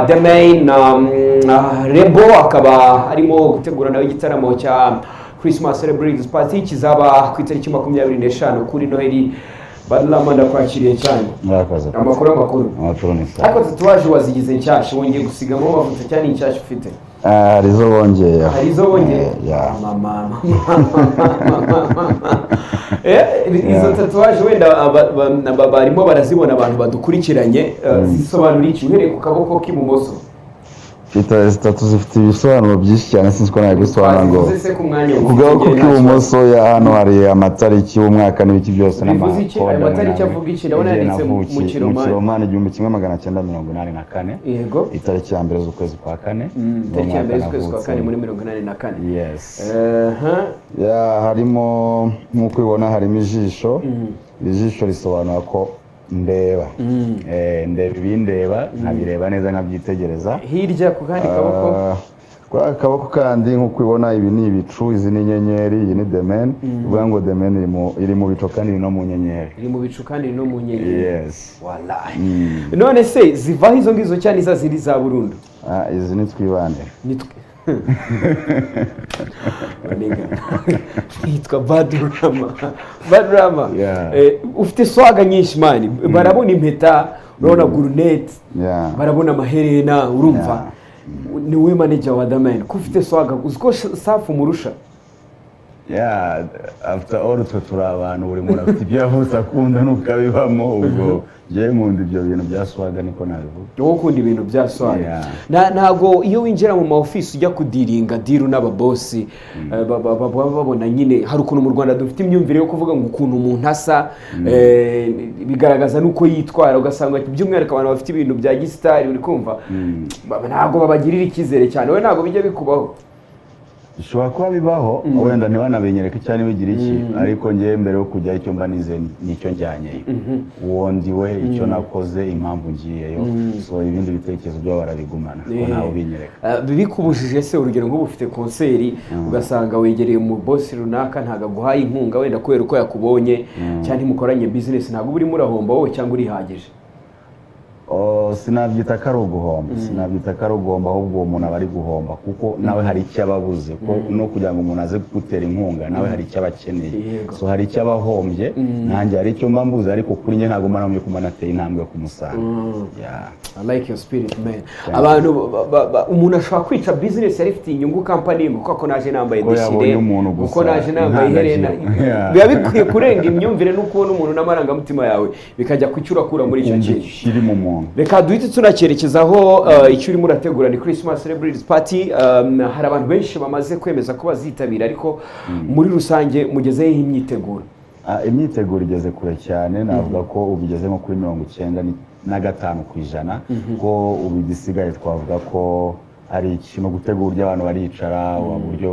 The Main Rebo akaba arimo gutegura nawe igitaramo cya Christmas Celebrity Party kizaba ku itariki 25 kuri Noheli. Badlama ndakwakiriye cyane. Murakoze. Amakuru ni sawa. Ariko tatuwaje wazigize nshyashya wongeye gusigamo amavuta cyane inshyashya ufite. Arizo bongeye. Ya mama. Izo tatuwaje wenda barimo barazibona abantu badukurikiranye zisobanura iki uhereye ku kaboko k'ibumoso. Zitatu zifite ibisobanuro byinshi cyane sinzi ko nabisobanura ngo ku kaboko k'ibumoso ya hano hari amatariki y'umwaka n'ibiki byose n'amakode. Amatariki avuga iki ndabona yanditse mu Kiromani 1984. Yego. Itariki ya mbere z'ukwezi kwa kane. Itariki ya mbere z'ukwezi kwa kane muri 1984. Yes. Ya harimo nk'uko ubona harimo ijisho. Ijisho risobanura ko ndeba ibindeba nkabireba neza nkabyitegereza. Hirya ku kandi kaboko kwa kaboko kandi nk'uko ubona ibi ni ibicu, izi ni inyenyeri, iyi ni The Main. Uvuga ngo The Main iri mu bicu kandi no mu nyenyeri. Iri mu bicu kandi no mu nyenyeri. Yes. Wallahi. None se zivaho izo ngizo cyane za ziri za Burundi? Izi ni twibande. Yitwa Badurama. Ufite swaga nyinshi mani. Barabona impeta, urabona gurunete, barabona amaherena, urumva. Ni we manager wa The Main. Ko ufite swaga uziko safu murusha. After all turi abantu buri muntu afite ibyo yavuze akunda n'ukabibamo ubwo je nkunda ibyo bintu bya swaga niko nabivuga. Wowe ukunda ibintu bya swaga. Ntago iyo winjira mu office ujya kudiringa diru n'ababosi babona nyine hari ukuntu mu Rwanda dufite imyumvire yo kuvuga ngo ukuntu umuntu asa bigaragaza nuko yitwara ugasanga by'umwihariko abantu bafite ibintu bya gisitari uri kumva ntago babagirira ikizere cyane. We ntago bijya bikubaho? Bishobora kuba bibaho wenda ntibanabenyereke cyane bigira iki ariko ngiye mbere yo kujya icyo mba nize nicyo njyanyeyo uwo ndiwe icyo nakoze impamvu ngiyeyo so ibindi bitekerezo byo barabigumana ko ntawe ubinyereka. Bikubujije se urugero ngo ufite konseri ugasanga wegereye mu boss runaka ntaga guhaye inkunga wenda kwera uko yakubonye cyane mukoranye business ntago buri murahomba wowe cyangwa urihagije? Sinabyita kari uguhomba ahubwo umuntu aba ari guhomba kuko nawe hari icyo ababuze ko no kugira ngo umuntu aze gutera inkunga nawe hari icyo abakeneye so hari icyo abahombye nanjye hari icyo mba mbuze ariko kuri njye ntabwo mara kumana ateye intambwe ku musanga. I like your spirit man. Abantu umuntu ashobora kwica business yari ifite inyungu company ngo ko naje nambaye deshire uko naje nambaye iherena biba bikwiye kurenga imyumvire no kubona umuntu n'amaranga mutima yawe bikajya kucyura kura muri icyo kintu kiri mu muntu. Reka duhite tunakerekezaho icyo urimo urategura ni Christmas Celebrity Party. Hari abantu benshi bamaze kwemeza ko bazitabira ariko muri rusange mugezeho imyiteguro. Imyiteguro igeze kure cyane navuga ko ubigeze nko kuri 95% ko ubigisigaye twavuga ko hari ikintu gutegura abantu baricara uburyo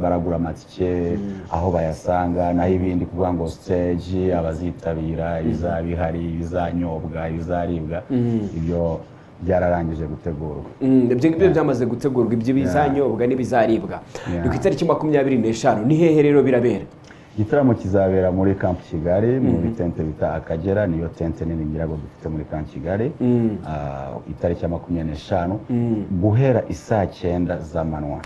baragura amatike aho bayasanga naho ibindi kuvuga ngo stage abazitabira izabihari bizanyobwa bizaribwa ibyo byararangije gutegurwa. Ibyo byamaze gutegurwa ibyo bizanyobwa n'ibizaribwa. Ku itariki 25 ni hehe rero birabera? Igitaramo kizabera muri Camp Kigali muri tente bita Akagera niyo tente nini ngirago dufite muri Camp Kigali itariki ya 25 guhera isaa 9 z'amanywa.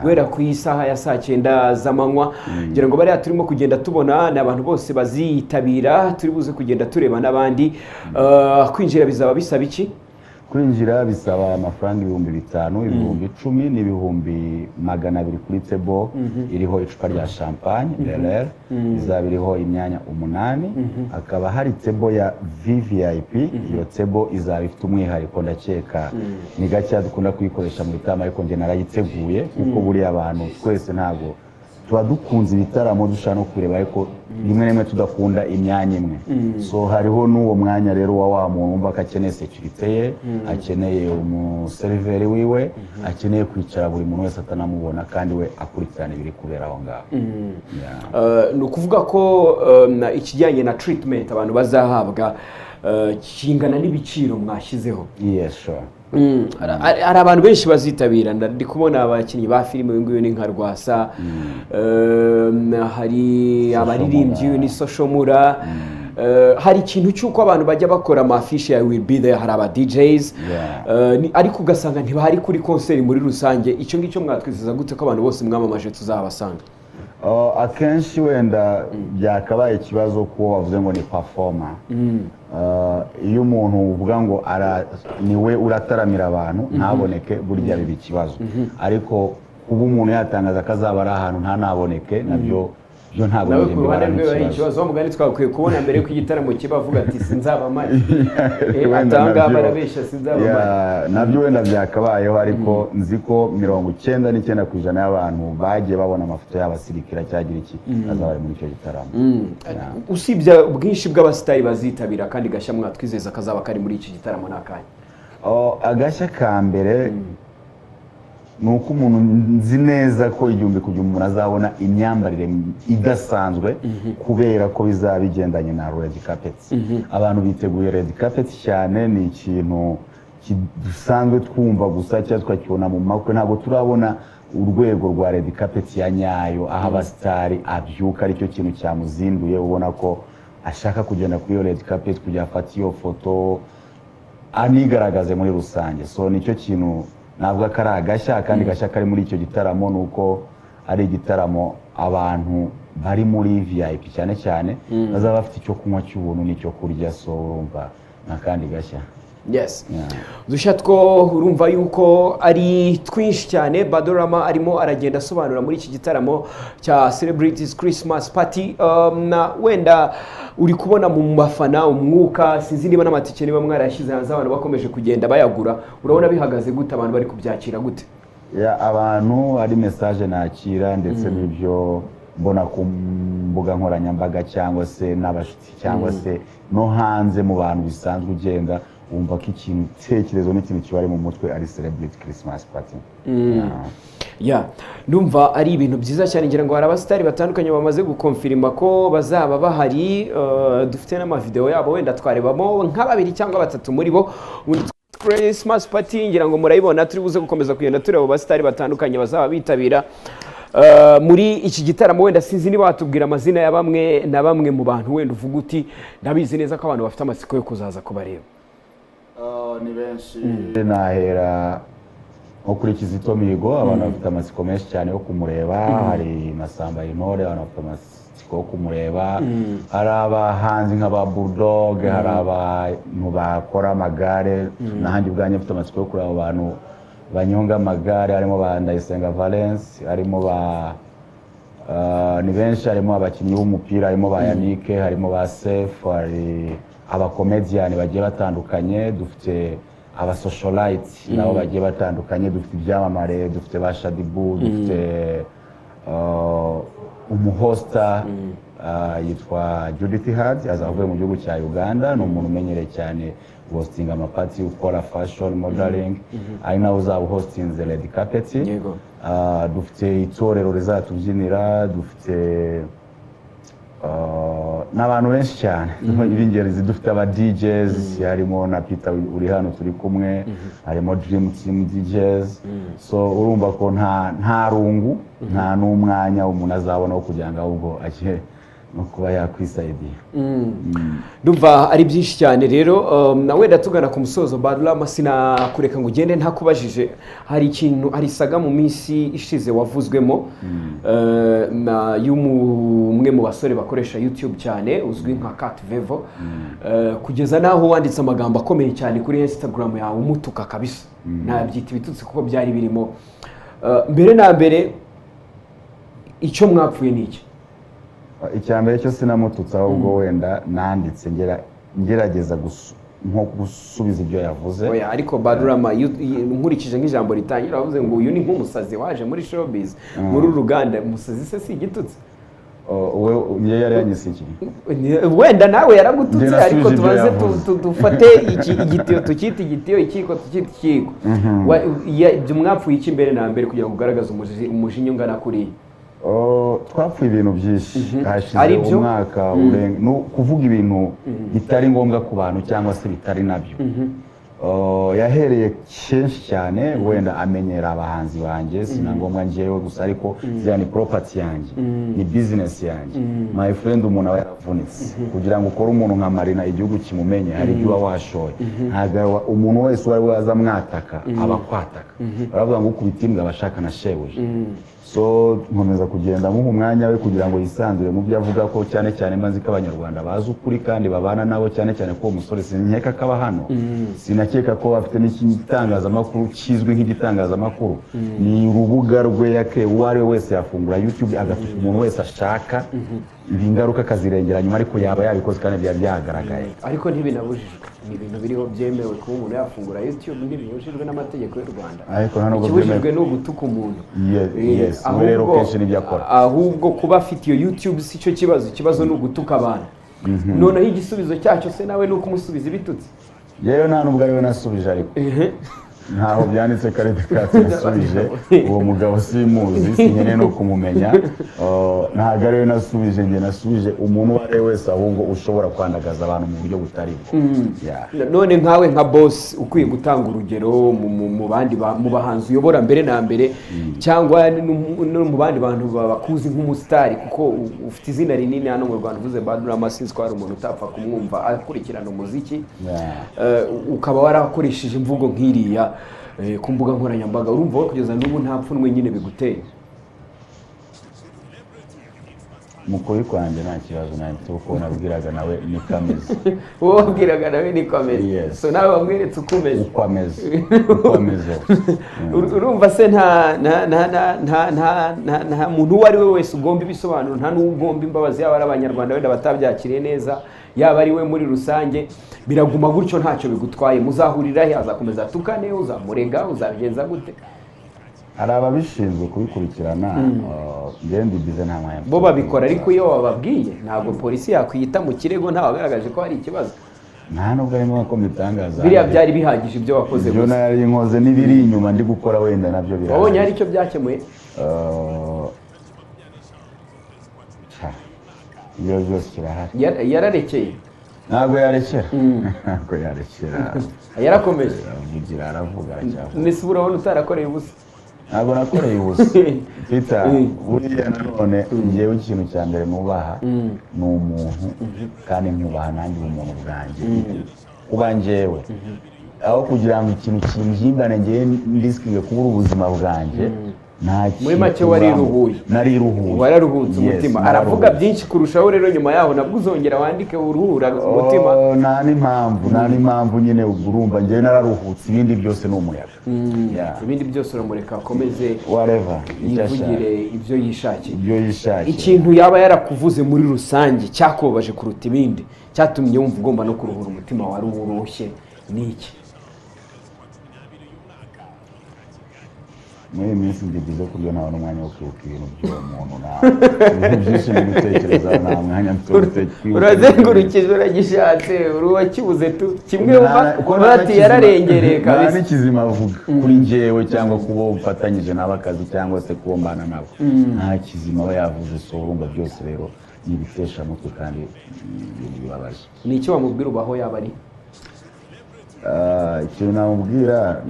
Guhera ku isaha ya saa 9 z'amanywa ngira ngo bari turimo kugenda tubona n'abantu bose bazitabira turi buze kugenda tureba n'abandi. Kwinjira bizaba bisaba iki? Kwinjira bisaba amafaranga 5,000 ibihumbi 10 n'ibihumbi 200 kuri table iriho icupa rya champagne Bel-Air izabiriho imyanya 8 akaba hari table ya VVIP iyo table izaba ifite umwihariko ndakeka ni gake dukunda kuyikoresha mu bitama ariko nge narayiteguye kuko buri abantu twese ntago tuba dukunze ibitaramo dushaka no kureba ariko rimwe n'imwe tudakunda imyanya imwe so hariho n'uwo mwanya rero wa muntu umva ko akeneye security akeneye umuseriveri wiwe akeneye kwicara buri muntu wese atanamubona kandi we akurikirana ibiri kubera aho ngaho. Ni ukuvuga ko ikijyanye na treatment abantu bazahabwa kingana n'ibiciro mwashyizeho? Yes sure. Hari abantu benshi bazitabira ndi kubona abakinnyi ba filime nguyu ni nka Rwasa hari abaririmbyi ni Soshomura hari ikintu cy'uko abantu bajya bakora amafishi ya will be there, hari aba DJs ariko ugasanga ntibahari kuri konseri muri rusange. Icyo ngicyo mwatwizeza gute ko abantu bose mwamamaje tuzabasanga? Akenshi wenda byakabaye ikibazo ko wavuze ngo ni performer. Iyo umuntu uvuga ngo niwe urataramira abantu ntaboneke, burya biba ikibazo. Ariko kuba umuntu yatangaza ko azaba ari ahantu ntanaboneke, nabyo ntabwo nawe ku ruhande rwe hari ikibazo. Mugani twakwiye kubona mbere y'uko igitaramo kiba avuga ati sinzaba mari, atanga barabeshya sinzaba mari. Nabyo wenda byakabayeho, ariko nzi ko 99% y'abantu bagiye babona amafoto y'abasirikira cyagira iki azaba ari muri icyo gitaramo. Usibye ubwinshi bw'abasitari bazitabira kandi gashya mwatwizeza kazaba kari muri iki gitaramo n'akanya. Agashya ka mbere nuko umuntu nzi neza ko igihumbi umuntu azabona imyambarire idasanzwe, kubera ko bizaba bigendanye na red carpet. Abantu biteguye red carpet cyane, ni ikintu dusanzwe twumva gusa cyangwa twakibona mu makwe. Ntabwo turabona urwego rwa red carpet ya nyayo, aho abasitari abyuka aricyo kintu cyamuzinduye, ubona ko ashaka kugenda kuri iyo red carpet kujya afata iyo foto anigaragaze muri rusange. So nicyo kintu navuga ko ari agashya. Kandi gashya kari muri icyo gitaramo nuko ari igitaramo abantu bari muri VIP cyane cyane bazaba bafite icyo kunywa cy'ubuntu n'icyo kurya. So urumva nakandi gashya. Yes. Dushya two urumva yuko ari twinshi cyane Badorama arimo aragenda asobanura muri iki gitaramo cya Celebrities Christmas Party. Na wenda uri kubona mu bafana umwuka, sinzi niba n'amatike niba mwarashyize hanze abantu bakomeje kugenda bayagura, urabona bihagaze gute, abantu bari kubyakira gute? Abantu ari message nakira ndetse n'ibyo mbona ku mbuga nkoranyambaga cyangwa se n'abashitsi cyangwa se no hanze mu bantu bisanzwe ugenda wumva ko ikintu tekerezo n'ikintu kibari mu mutwe ari Celebrity Christmas Party. Ndumva ari ibintu byiza cyane. Ngira ngo hari abasitari batandukanye bamaze gukonfirima ko bazaba bahari. Dufite n'amavideo yabo, wenda twarebamo nka 2 cyangwa 3 muri bo. Christmas Party ngira ngo murayibona, turi buze gukomeza kugenda tureba abasitari batandukanye bazaba bitabira muri iki gitaramo. Wenda sinzi niba watubwira amazina ya bamwe na bamwe mu bantu wenda uvuga uti ndabizi neza ko abantu bafite amasiko yo kuzaza kubareba. Ni benshi. Nahera nko kuri Kizito Mihigo, abantu bafite amasiko menshi cyane yo kumureba. Hari Masamba Intore, abantu bafite amasiko yo kumureba. Hari abahanzi nk'aba Bulldog, hari abantu bakora amagare, nahanjye ubwanjye mfite amasiko yo kureba abantu banyonga amagare, harimo ba Ndayisenga Valence, harimo ni benshi, harimo abakinnyi b'umupira, harimo ba Yannick, harimo ba Sef, hari abakomedian bagiye batandukanye, dufite aba socialite nabo bagiye batandukanye, dufite ibyamamare, dufite ba Shadibu, dufite umuhosta yitwa Judith Hard, azavuye mu gihugu cya Uganda. Ni umuntu umenyereye cyane hosting amapati, ukora fashion modeling, ari nawe uzaba hostinze red carpet. Dufite itorero rizatubyinira, dufite n'abantu benshi cyane ibingeri. Dufite aba DJs, harimo na Peter uri hano turi kumwe, harimo Dream Team DJs. So urumva ko nta rungu, nta n'umwanya umuntu azabona wo kugira ngo ahubwo agiye no kuba yakwisaidiye. Ndumva ari byinshi cyane rero. Na wenda tugana ku musozo Badorama, sinakureka ngo ugende ntakubajije. Hari ikintu arisaga mu minsi ishize wavuzwemo na y'umwe mu basore bakoresha YouTube cyane uzwi nka Cat Vevo, kugeza naho wanditse amagambo akomeye cyane kuri Instagram yawe umutuka kabisa. Nabyita ibitutsi kuko byari birimo. Mbere na mbere icyo mwapfuye niki? Icyambere cyo sinamututsa, ahubwo wenda nanditse ngerageza nko gusubiza ibyo yavuze. Oya, ariko Badorama nkurikije nk'ijambo ritangira avuze ngo uyu ni nk'umusazi waje muri showbiz muri uruganda. Umusazi se si igitutsi? Niyo yari yanyise iki? Wenda nawe yaragututse, ariko tubaze dufate igitiyo tukita igitiyo, ikiko tukita ikiko. Ibyo mwapfuye iki mbere na mbere kugira ngo ugaragaze umujinya ungana kuri? Twapfuye ibintu byinshi. Hashize umwaka urenga, kuvuga ibintu bitari ngombwa ku bantu cyangwa se bitari nabyo. yahereye kenshi cyane wenda amenyera abahanzi banjye sinangombwa njyewe gusa ariko ziriya ni property yanjye ni business yanjye my friend umuntu aba yaravunitse kugira ngo ukore umuntu nka Marina igihugu kimumenye hari ibyo uba washoye ntabwo umuntu wese wari waza mwataka aba kwataka baravuga ngo ukubita imbwa abashaka na shebuja so nkomeza kugenda muha umwanya we kugira ngo yisanzure mu byo avuga ko cyane cyane mbanzi ko abanyarwanda bazi ukuri kandi babana nabo cyane cyane ko umusore sinkeka kaba hano sinakeka ko afite n'igitangazamakuru kizwi nk'igitangazamakuru ni urubuga rwe yake uwo ari we wese yafungura YouTube agafite umuntu wese ashaka ingaruka akazirengera nyuma ariko yaba yabikoze kandi byari byagaragaye ariko ntibinabujijwe ni ibintu biriho byemewe kuba umuntu yafungura YouTube ntibibujijwe n'amategeko y'u Rwanda ariko nta nubwo byemewe no gutuka umuntu yes rero kenshi nibyo akora ahubwo kuba afite iyo YouTube si cyo ikibazo ni ugutuka abantu noneho igisubizo cyacyo se nawe ni ukumusubiza ibitutsi yewe nta nubwo ariwe nasubije ariko ntaho byanditse karete katse nasubije uwo mugabo simuzi sinyene no kumumenya ntago ariwe nasubije nge nasubije umuntu uwo ari wese ahubwo ushobora kwandagaza abantu mu buryo butari none nkawe nka boss ukwiye gutanga urugero mu bahanzi uyobora mbere na mbere cyangwa no mu bandi bantu bakuzi nk'umusitari kuko ufite izina rinini hano mu Rwanda uvuze Badurama sinzi ko hari umuntu utapfa kumwumva akurikirana umuziki ukaba warakoresheje imvugo nk'iriya ku mbuga nkoranyambaga urumva kugeza n'ubu nta pfunwe nyine biguteye mukuri kwanjye nta kibazo nahita uko nabwiraga nawe ni kameze wowe wabwiraga nawe ni kameze so nawe wamweretse uko umeze uko ameze urumva se nta muntu uwo ari we wese ugomba ibisobanuro nta n'uwo ugomba imbabazi yaba ari abanyarwanda wenda batabyakiriye neza yaba ari we muri rusange biraguma gutyo ntacyo bigutwaye muzahurira he azakomeza tukane uzamurega uzabigenza gute hari ababishinzwe kubikurikirana ngende bize nta mwanya bo babikora ariko iyo wababwiye ntabwo polisi yakwiyita mu kirego ntawagaragaje ko hari ikibazo nta nubwo arimo ko mbitangaza biriya byari bihagije ibyo wakoze gusa nari nkoze n'ibiri inyuma ndi gukora wenda nabyo birahagije wabonye hari icyo byakemuye iyo byose kirahari yararekeye ntabwo yarekera yarakomeje aravuga nese urabona utarakoreye ubusa ntabwo nakoreye ubusa twita buriya nanone ngewe ikintu cya mbere nubaha ni umuntu kandi nkubaha nanjye umuntu bwanjye kuba ngewe aho kugira ngo ikintu kimhimbane ngewe ndisikiye kubura ubuzima bwanjye muri make wariruhuye wararuhutse umutima aravuga byinshi kurushaho rero nyuma yaho nabwo uzongera wandike uruhura umutima nta n'impamvu nyine urumva ngewe nararuhutse ibindi byose ni umuyaga ibindi byose uramureka akomeze whatever yivugire ibyo yishakiye ikintu yaba yarakuvuze muri rusange cyakubabaje kuruta ibindi cyatumye wumva ugomba no kuruhura umutima wari urushye ni iki muri iyi minsi ngiye kurya nta n'umwanya wo kwibuka ibintu by'uwo muntu ibintu byinshi n'ibitekerezo nta mwanya mfite urazengurukije uragishatse uwakibuze kimwe bati yararengereye kabisa nta n'ikizima avuga kuri njyewe cyangwa kuba ufatanyije n'abakazi cyangwa se kuba mbana nabo nta kizima aba yavuze so urumva byose rero ni ibiteshamutwe kandi bibabaje ni iki wamubwira ubaho yaba ari ikintu namubwira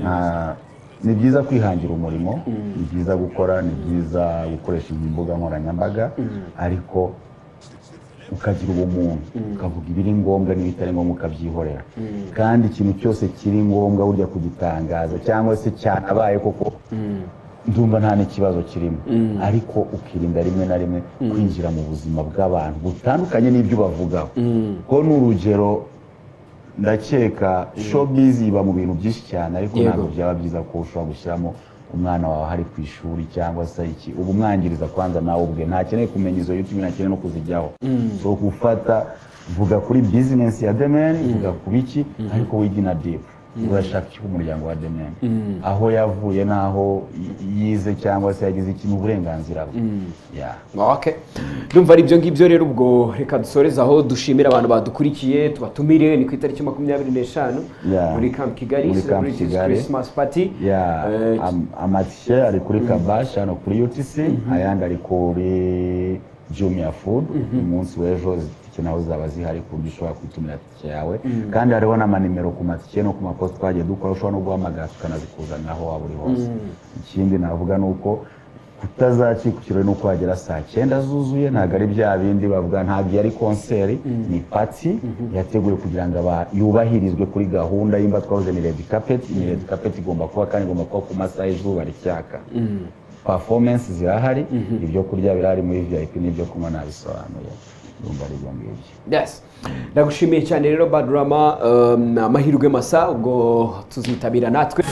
ni byiza kwihangira umurimo ni byiza gukora ni byiza gukoresha imbuga nkoranyambaga ariko ukagira ubumuntu ukavuga ibiri ngombwa n'ibitari ngombwa ukabyihorera kandi ikintu cyose kiri ngombwa burya kugitangaza cyangwa se cyanabaye koko ndumva nta n'ikibazo kirimo ariko ukirinda rimwe na rimwe kwinjira mu buzima bw'abantu butandukanye n'ibyo bavugaho ko ni urugero ndakeka showbiz iba mu bintu byinshi cyane ariko ntabwo byaba byiza ko ushobora gushyiramo umwana wawe hari ku ishuri cyangwa se iki ubu mwangiriza kwanza nawe ubwe ntakeneye kumenya izo YouTube ntakeneye no kuzijyaho so gufata vuga kuri business ya Demen vuga ku biki ariko wigina deep urashaka iki umuryango wa Demen aho yavuye naho yize cyangwa se yagize ikintu uburenganzira okay ndumva ari byo ngibyo rero ubwo reka dusoreza aho dushimira abantu badukurikiye tubatumire ni ku itariki 25 muri Camp Kigali Christmas party amatike ari kuri Kabasha no kuri UTC ayandi ari kuri Jumia Food umunsi w'ejo tike naho zaba zihari ku buryo ushobora kwitumira tike yawe kandi hariho n'amanimero ku matike no ku mapost twagiye dukora ushobora no guhamagara tukanazikuzanira aho waba uri hose. Ikindi navuga nuko kutazacika ikirori nuko hagera saa 9 zuzuye, ntabwo ari bya bindi bavuga ntabwo yari konseri, ni party yateguye kugira ngo yubahirizwe kuri gahunda y'imba twavuze ni red carpet. Ni red carpet igomba kuba kandi igomba kuba ku masaha y'izuba ricyaka. Performance zirahari, ibyo kurya birahari muri VIP n'ibyo kunywa nabisobanuye. Ndumva ari byo ngibyo. Yes. Ndagushimiye cyane rero Badrama, amahirwe masa ubwo tuzitabira natwe.